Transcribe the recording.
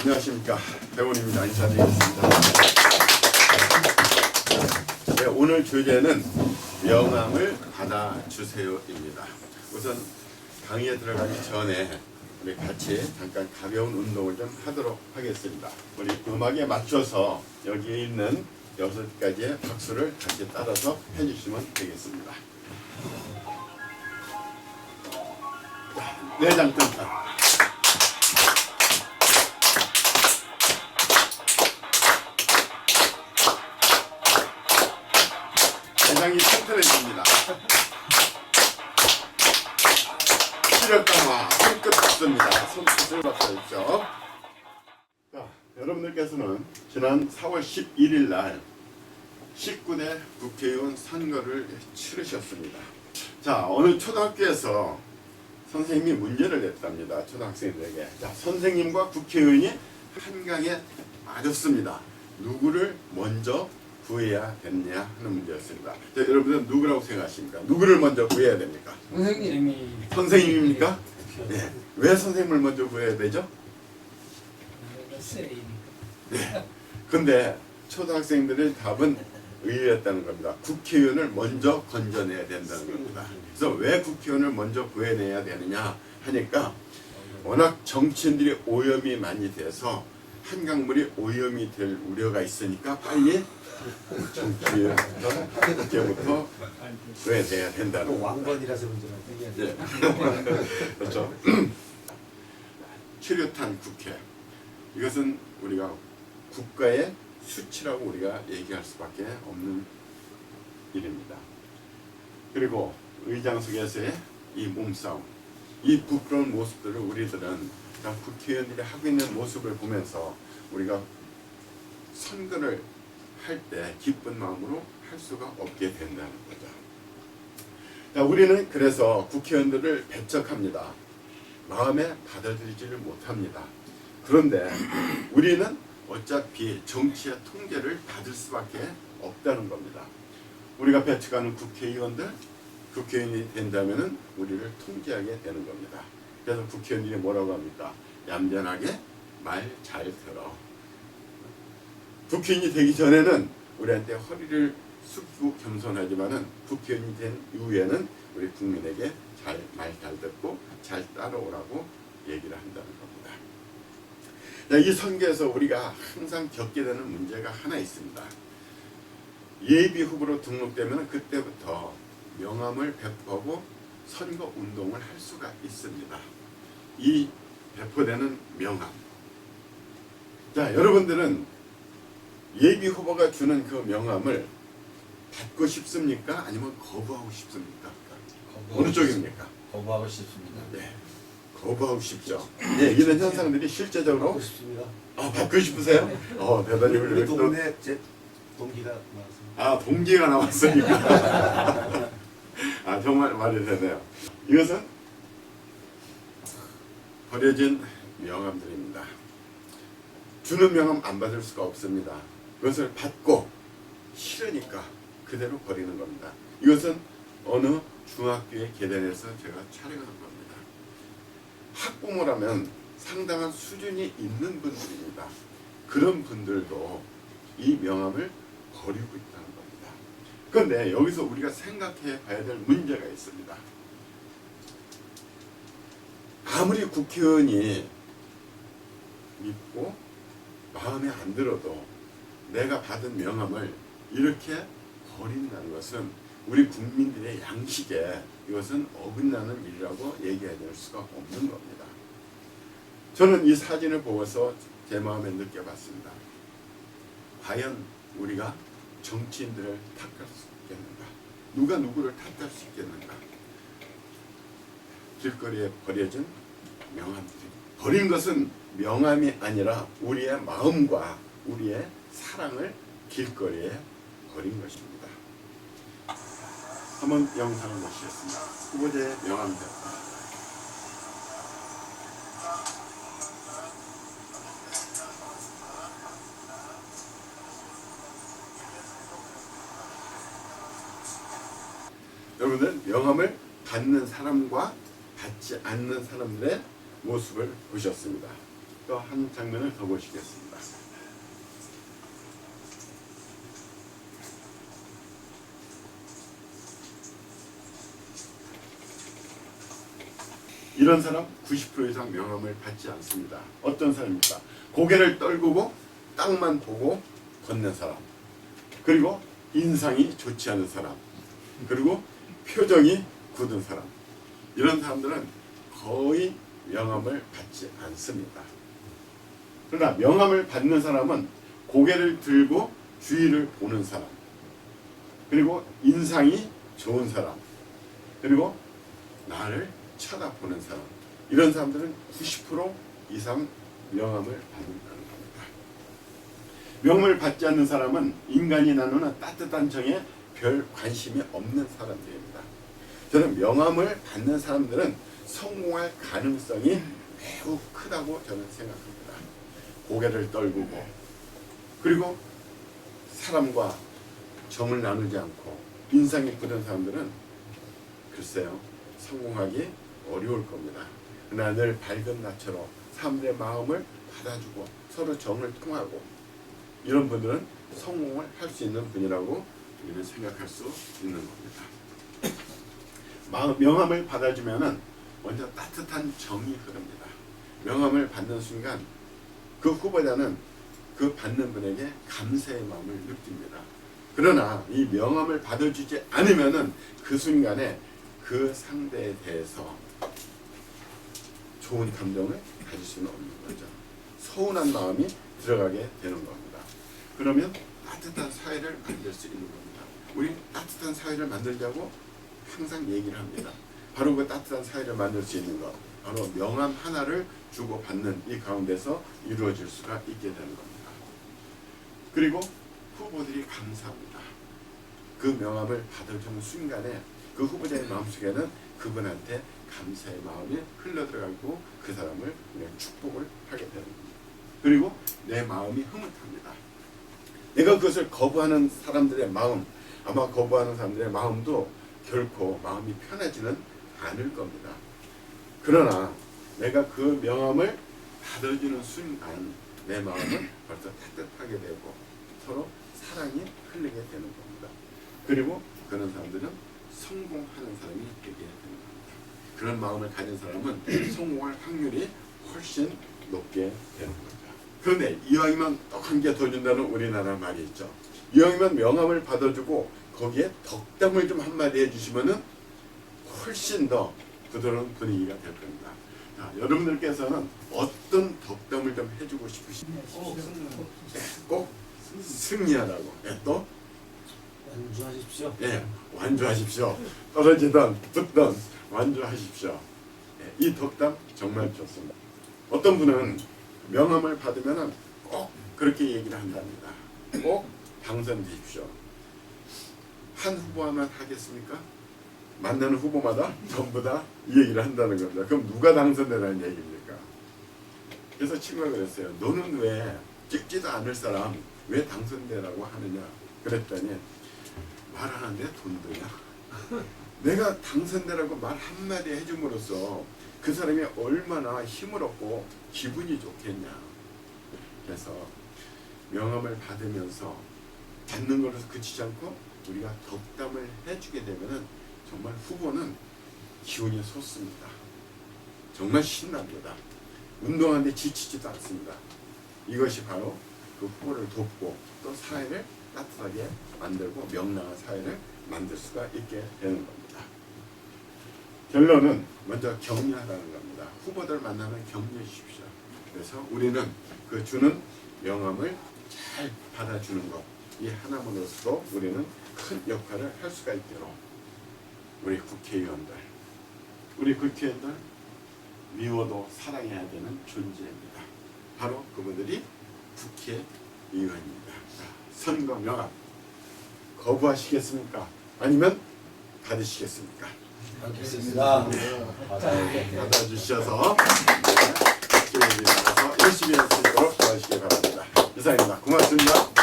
안녕하십니까, 배원입니다. 인사드리겠습니다. 네, 오늘 주제는 명함을 받아주세요입니다. 우선 강의에 들어가기 전에 우리 같이 잠깐 가벼운 운동을 좀 하도록 하겠습니다. 우리 음악에 맞춰서 여기에 있는 6가지의 박수를 같이 따라서 해주시면 되겠습니다. 내장 뜬다. 내장이 튼튼해집니다. 시력강화 손끝 박수입니다. 손끝을 박수했죠. 자, 여러분들께서는 지난 4월 11일 날 19대 국회의원 선거를 치르셨습니다. 자, 어느 초등학교에서 선생님이 문제를 냈답니다. 초등학생들에게. 자, 선생님과 국회의원이 한강에 맞았습니다. 누구를 먼저 구해야 됐냐 하는 문제였습니다. 자, 여러분들은 누구라고 생각하십니까? 누구를 먼저 구해야 됩니까? 선생님. 선생님입니까? 네. 왜 선생님을 먼저 구해야 되죠? 네. 근데 초등학생들의 답은 의외였다는 겁니다. 국회의원을 먼저 건져내야 된다는 겁니다. 그래서 왜 국회의원을 먼저 구해내야 되느냐 하니까 워낙 정치인들이 오염이 많이 돼서 한강물이 오염이 될 우려가 있으니까 빨리 정치에서 국회부터 구해내야 된다는 왕건이라서 문제가 네. 그렇죠. 최루탄 국회, 이것은 우리가 국가의 수치라고 우리가 얘기할 수밖에 없는 일입니다. 그리고 의장석에서의 이 몸싸움, 이 부끄러운 모습들을 우리들은 국회의원들이 하고 있는 모습을 보면서 우리가 선거를 할 때 기쁜 마음으로 할 수가 없게 된다는 거죠. 자, 우리는 그래서 국회의원들을 배척합니다. 마음에 받아들이지를 못합니다. 그런데 우리는 어차피 정치의 통제를 받을 수밖에 없다는 겁니다. 우리가 배척하는 국회의원들, 국회의원이 된다면 우리를 통제하게 되는 겁니다. 그래서 국회의원들이 뭐라고 합니까? 얌전하게 말 잘 들어. 국회의원이 되기 전에는 우리한테 허리를 숙이고 겸손하지만은 국회의원이 된 이후에는 우리 국민에게 말 잘 듣고 잘 따라오라고 얘기를 한다는 겁니다. 자, 이 선거에서 우리가 항상 겪게 되는 문제가 하나 있습니다. 예비 후보로 등록되면 그때부터 명함을 배포하고 선거 운동을 할 수가 있습니다. 이 배포되는 명함. 자, 여러분들은 예비 후보가 주는 그 명함을 받고 싶습니까? 아니면 거부하고 싶습니까? 어느 쪽입니까? 거부하고 싶습니다. 네, 거부하고 싶죠. 네, 이런 현상들이 실제적으로 받고 싶습니다. 받고 싶으세요? 대단히 우리 훌륭해요. 동네 제 동기가 나왔습니다. 동기가 나왔으니까. 정말 말이 되네요. 이것은 버려진 명함들입니다. 주는 명함 안 받을 수가 없습니다. 그것을 받고 싫으니까 그대로 버리는 겁니다. 이것은 어느 중학교의 계단에서 제가 촬영한 겁니다. 학부모라면 상당한 수준이 있는 분들입니다. 그런 분들도 이 명함을 버리고 있다는 겁니다. 그런데 여기서 우리가 생각해 봐야 될 문제가 있습니다. 아무리 국회의원이 믿고 마음에 안 들어도 내가 받은 명함을 이렇게 버린다는 것은 우리 국민들의 양식에 이것은 어긋나는 일이라고 얘기해야 될 수가 없는 겁니다. 저는 이 사진을 보고서 제 마음에 느껴봤습니다. 과연 우리가 정치인들을 탓할 수 있겠는가? 누가 누구를 탓할 수 있겠는가? 길거리에 버려진 명함들이, 버린 것은 명함이 아니라 우리의 마음과 우리의 사랑을 길거리에 버린 것입니다. 한번 영상을 보시겠습니다. 후보자의 명함 배포. 여러분들, 명함을 받는 사람과 받지 않는 사람들의 모습을 보셨습니다. 또 한 장면을 더 보시겠습니다. 이런 사람 90% 이상 명함을 받지 않습니다. 어떤 사람입니까? 고개를 떨구고 땅만 보고 걷는 사람, 그리고 인상이 좋지 않은 사람, 그리고 표정이 굳은 사람. 이런 사람들은 거의 명함을 받지 않습니다. 그러나 명함을 받는 사람은 고개를 들고 주위를 보는 사람, 그리고 인상이 좋은 사람, 그리고 나를 쳐다보는 사람. 이런 사람들은 90% 이상 명함을 받는다는 겁니다. 명함을 받지 않는 사람은 인간이 나누는 따뜻한 정에 별 관심이 없는 사람들입니다. 저는 명함을 받는 사람들은 성공할 가능성이 매우 크다고 저는 생각합니다. 고개를 떨구고, 그리고 사람과 정을 나누지 않고 인상이 굳은 사람들은 글쎄요, 성공하기 어려울 겁니다. 그러나 늘 밝은 나처럼 사람들의 마음을 받아주고 서로 정을 통하고, 이런 분들은 성공을 할 수 있는 분이라고 우리는 생각할 수 있는 겁니다. 명함을 받아주면은 먼저 따뜻한 정이 흐릅니다. 명함을 받는 순간 그 후보자는 그 받는 분에게 감사의 마음을 느낍니다. 그러나 이 명함을 받아주지 않으면은 그 순간에 그 상대에 대해서 좋은 감정을 가질 수는 없는 거죠. 서운한 마음이 들어가게 되는 겁니다. 그러면 따뜻한 사회를 만들 수 있는 겁니다. 우리 따뜻한 사회를 만들자고 항상 얘기를 합니다. 바로 그 따뜻한 사회를 만들 수 있는 것, 바로 명함 하나를 주고받는 이 가운데서 이루어질 수가 있게 되는 겁니다. 그리고 후보들이 감사합니다. 그 명함을 받아주는 순간에 그 후보자의 마음속에는 그분한테 감사의 마음이 흘러들어가고 그 사람을 그냥 축복을 하게 되는 겁니다. 그리고 내 마음이 흐뭇합니다. 내가 그것을 거부하는 사람들의 마음, 아마 거부하는 사람들의 마음도 결코 마음이 편하지는 않을 겁니다. 그러나 내가 그 명함을 받아주는 순간 내 마음은 벌써 따뜻하게 되고 서로 사랑이 흘리게 되는 겁니다. 그리고 그런 사람들은 성공하는 사람이 되게 되는 겁니다. 그런 마음을 가진 사람은 성공할 확률이 훨씬 높게 되는 거죠. 그런데 이왕이면 또 한 개 더 준다는 우리나라 말이 있죠. 이왕이면 명함을 받아주고 거기에 덕담을 좀 한마디 해주시면은 훨씬 더 부드러운 분위기가 될 겁니다. 자, 여러분들께서는 어떤 덕담을 좀 해주고 싶으십니까? 꼭 승리하라고. 또 완주하십시오. 완주하십시오. 떨어지던 붙던 완주하십시오. 이 덕담 정말 좋습니다. 어떤 분은 명함을 받으면 꼭 그렇게 얘기를 한답니다. 꼭 당선되십시오. 한 후보만 하겠습니까? 만나는 후보마다 전부 다 이 얘기를 한다는 겁니다. 그럼 누가 당선되라는 얘기입니까? 그래서 친구가 그랬어요. 너는 왜 찍지도 않을 사람 왜 당선되라고 하느냐? 그랬더니 말하는데 돈 드냐? 내가 당선되라고 말 한마디 해줌으로써 그 사람이 얼마나 힘을 얻고 기분이 좋겠냐. 그래서 명함을 받으면서 받는 것으로 그치지 않고 우리가 덕담을 해주게 되면은 정말 후보는 기운이 솟습니다. 정말 신납니다. 운동하는데 지치지도 않습니다. 이것이 바로 그 후보를 돕고 또 사회를 따뜻하게 만들고 명랑한 사회를 만들 수가 있게 되는 겁니다. 결론은 먼저 격려하라는 겁니다. 후보들 만나면 격려해 주십시오. 그래서 우리는 그 주는 명함을 잘 받아주는 것, 이 하나만으로서도 우리는 큰 역할을 할 수가 있도록 우리 국회의원들 미워도 사랑해야 되는 존재입니다. 바로 그분들이 국회의원입니다. 선거 명함 거부하시겠습니까? 아니면 받으시겠습니까? 받겠습니다. 받아주셔서 국회의원이 나가서 열심히 할 수 있도록 도와주시기 바랍니다. 이상입니다. 고맙습니다.